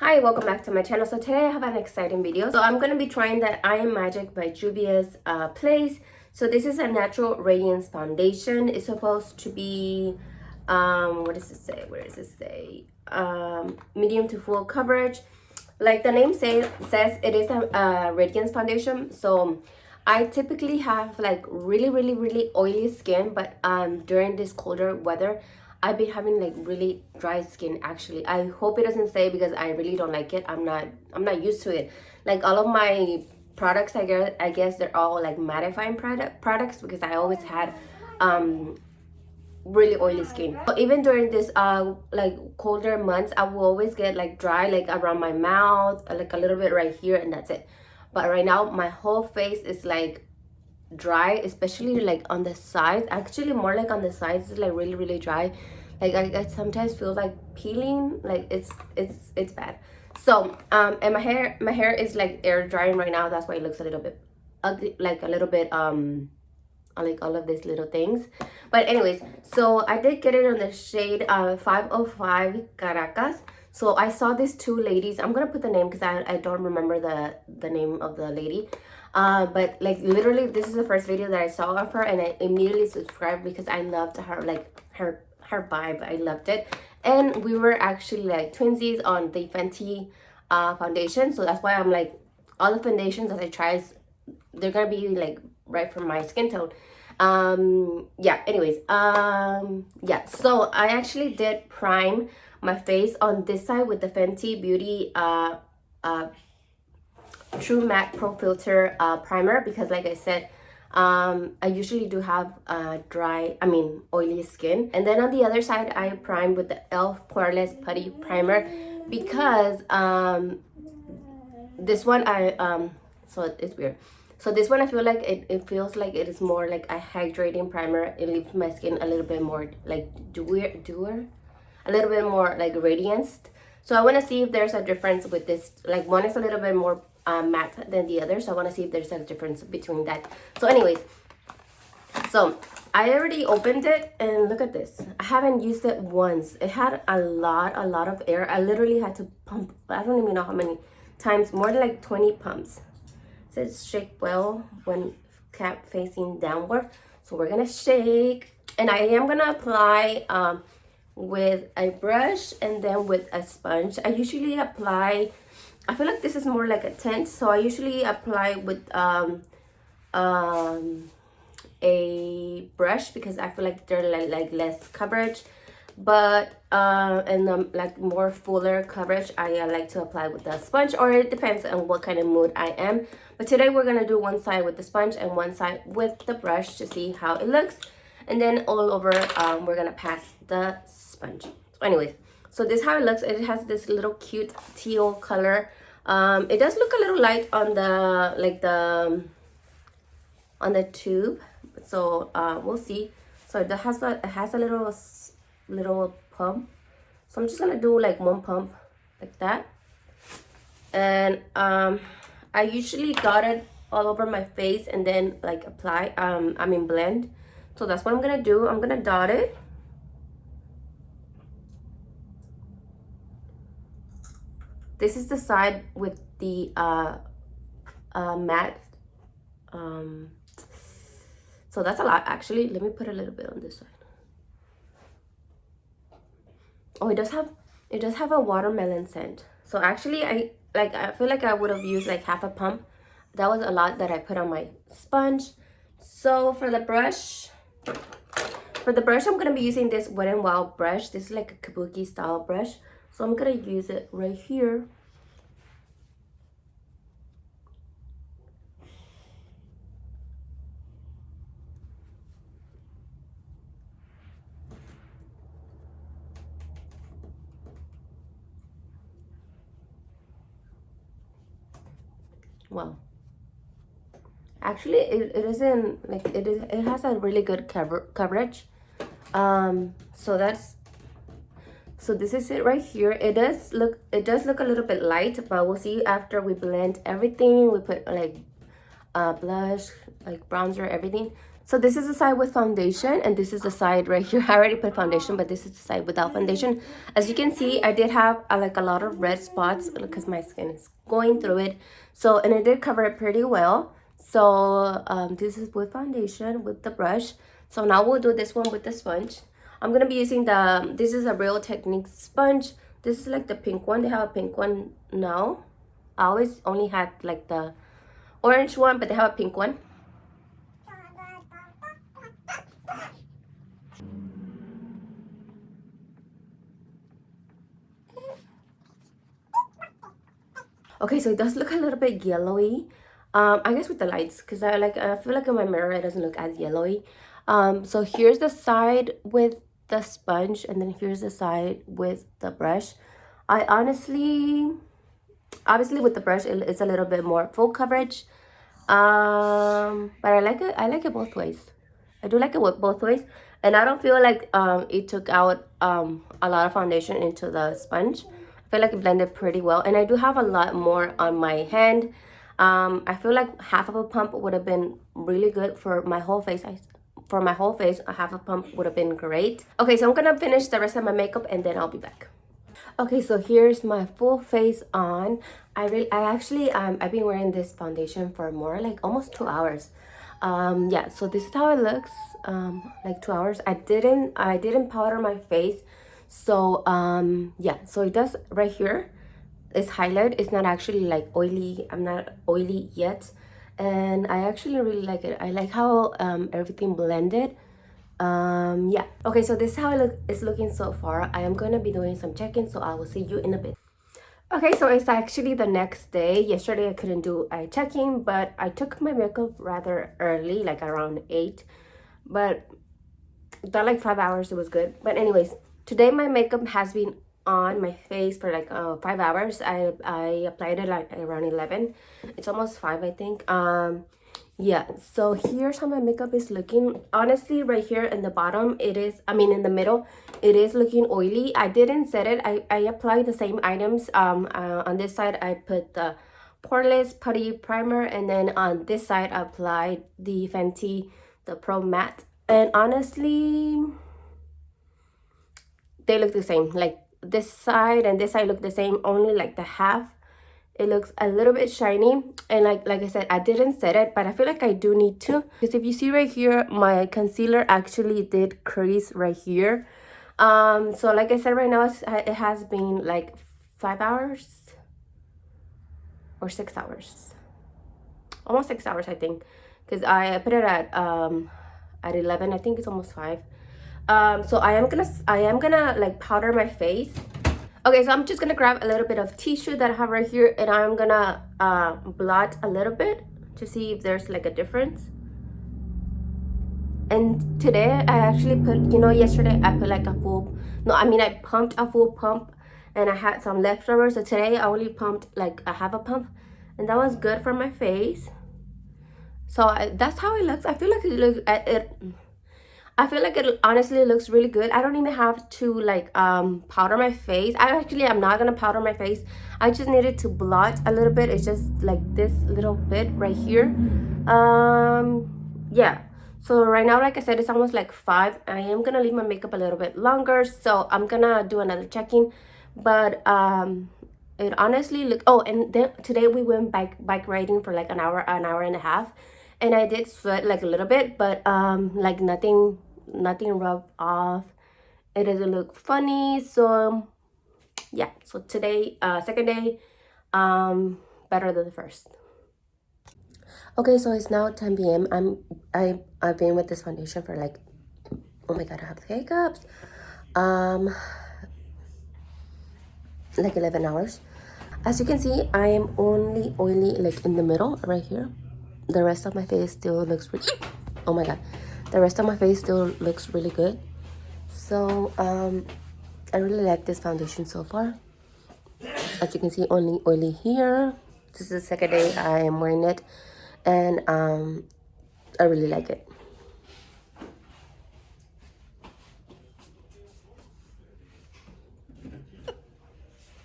Hi, welcome back to my channel. So today I have an exciting video. So I'm going to be trying the I Am Magic by Juvia'S place. So this is a natural radiance foundation. It's supposed to be what does it say? Where does it say? Medium to full coverage. Like the name says it is a radiance foundation. So I typically have like really oily skin, but during this colder weather I've been having like really dry skin. Actually, I hope it doesn't say because I really don't like it. I'm not used to it. Like all of my products, I guess they're all like mattifying products because I always had really oily skin. So even during this like colder months, I will always get like dry, like around my mouth, like a little bit right here, and that's it. But right now my whole face is like dry, especially like on the sides. Actually more like on the sides, it's like really dry. Like I sometimes feel like peeling, like it's bad. So and my hair is like air drying right now. That's why it looks a little bit ugly, like a little bit like all of these little things. But anyways, so I did get it on the shade 505 Caracas. So I saw these two ladies. I'm gonna put the name because I don't remember the name of the lady. But like literally this is the first video that I saw of her, and I immediately subscribed because I loved her, like her vibe. I loved it. And we were actually like twinsies on the Fenty foundation, so that's why I'm like, all the foundations that I try, they're gonna be like right for my skin tone. Yeah, anyways, yeah, so I actually did prime my face on this side with the Fenty Beauty True Matte Pro Filter primer, because like I said, I usually do have oily skin. And then on the other side, I primed with the e.l.f. Poreless Putty Primer because this one so it's weird. So this one I feel like it feels like it is more like a hydrating primer. It leaves my skin a little bit more like dewer, a little bit more like radianced. So I want to see if there's a difference with this. Like one is a little bit more matte than the other, so I want to see if there's a difference between that. So anyways, so I already opened it, and look at this. I haven't used it once. It had a lot of air. I literally had to pump, I don't even know how many times, more than like 20 pumps. It says shake well when cap facing downward. So we're gonna shake, and I am gonna apply with a brush and then with a sponge. I usually apply, I feel like this is more like a tint, so I usually apply with a brush because I feel like they're like less coverage. But and like more fuller coverage, I like to apply with the sponge, or it depends on what kind of mood I am. But today we're gonna do one side with the sponge and one side with the brush to see how it looks, and then all over we're gonna pass the sponge. So anyways, so this is how it looks. It has this little cute teal color. It does look a little light on the on the tube, so we'll see. So it has a little pump, so I'm just gonna do like one pump like that. And I usually dot it all over my face and then like apply blend. So that's what I'm gonna do. I'm gonna dot it. This is the side with the matte. So that's a lot actually. Let me put a little bit on this side. Oh, it does have a watermelon scent. So actually I feel like I would have used like half a pump. That was a lot that I put on my sponge. So for the brush, I'm gonna be using this Wet n Wild brush. This is like a kabuki style brush. So I'm gonna use it right here. Well, actually it isn't like it has a really good coverage. So this is it right here. It does look a little bit light, but we'll see after we blend everything. We put like blush, like bronzer, everything. So this is the side with foundation, and this is the side right here. I already put foundation, but this is the side without foundation. As you can see, I did have like a lot of red spots because my skin is going through it. So, and it did cover it pretty well. So this is with foundation with the brush. So now we'll do this one with the sponge. I'm gonna be using this is a Real Technique sponge. This is like the pink one. They have a pink one now. I always only had like the orange one, but they have a pink one. Okay, so it does look a little bit yellowy. I guess with the lights, because I feel like in my mirror it doesn't look as yellowy. So here's the side with the sponge, and then here's the side with the brush. I honestly, obviously with the brush it's a little bit more full coverage. But I like it. I like it both ways. I do like it both ways, and I don't feel like it took out a lot of foundation into the sponge. I feel like it blended pretty well, and I do have a lot more on my hand. I feel like half of a pump would have been really good for my whole face. For my whole face, a half a pump would have been great. Okay, so I'm gonna finish the rest of my makeup and then I'll be back. Okay, so here's my full face on. I actually I've been wearing this foundation for more like almost 2 hours. Yeah, so this is how it looks. Like 2 hours. I didn't powder my face. So yeah, so it does right here. It's highlight. It's not actually like oily. I'm not oily yet, and I actually really like it. I like how everything blended. Yeah, okay, so this is how it's looking so far. I am gonna be doing some check-in, so I will see you in a bit. Okay, so it's actually the next day. Yesterday I couldn't do a check-in, but I took my makeup rather early, like around 8, but that like 5 hours, it was good. But anyways, today my makeup has been on my face for like 5 hours. I applied it like around 11. It's almost 5, I think. Yeah, so here's how my makeup is looking. Honestly, right here in the bottom, it is, I mean in the middle, it is looking oily. I didn't set it. I applied the same items. On this side I put the Poreless Putty Primer, and then on this side I applied the Fenty the Pro Matte, and honestly they look the same. Like this side and this side look the same, only like the half it looks a little bit shiny. And like I said, I didn't set it, but I feel like I do need to, because if you see right here, my concealer actually did crease right here. So like I said, right now it has been like 5 hours or 6 hours, almost 6 hours I think, because I put it at 11. I think it's almost 5. So I am gonna like powder my face. Okay, so I'm just gonna grab a little bit of tissue that I have right here, and I'm gonna blot a little bit to see if there's like a difference. And today I actually put, yesterday I put like I pumped a full pump, and I had some leftovers. So today I only pumped like a half a pump, and that was good for my face. So that's how it looks. I feel like I feel like it honestly looks really good. I don't even have to like powder my face. I'm not gonna powder my face. I just needed to blot a little bit. It's just like this little bit right here. Yeah, so right now, like I said, it's almost like 5. I am gonna leave my makeup a little bit longer, so I'm gonna do another check-in. But it honestly look, oh, and then today we went bike riding for like an hour and a half, and I did sweat like a little bit, but like nothing rubbed off. It doesn't look funny. So yeah, so today second day better than the first. Okay, so it's now 10 p.m. I've been with this foundation for like, oh my god, I have the hiccups, like 11 hours. As you can see, I am only oily like in the middle right here. The rest of my face still looks really, oh my god, the rest of my face still looks really good. So I really like this foundation so far. As you can see, only oily here. This is the second day I am wearing it, and I really like it.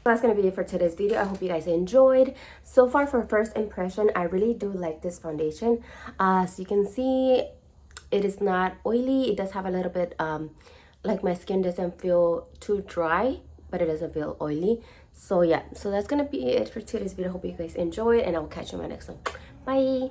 That's gonna be it for today's video. I hope you guys enjoyed. So far, for first impression, I really do like this foundation. As you can see, it is not oily. It does have a little bit like my skin doesn't feel too dry, but it doesn't feel oily. So yeah, so that's gonna be it for today's video. Hope you guys enjoyed, and I'll catch you in my next one. Bye.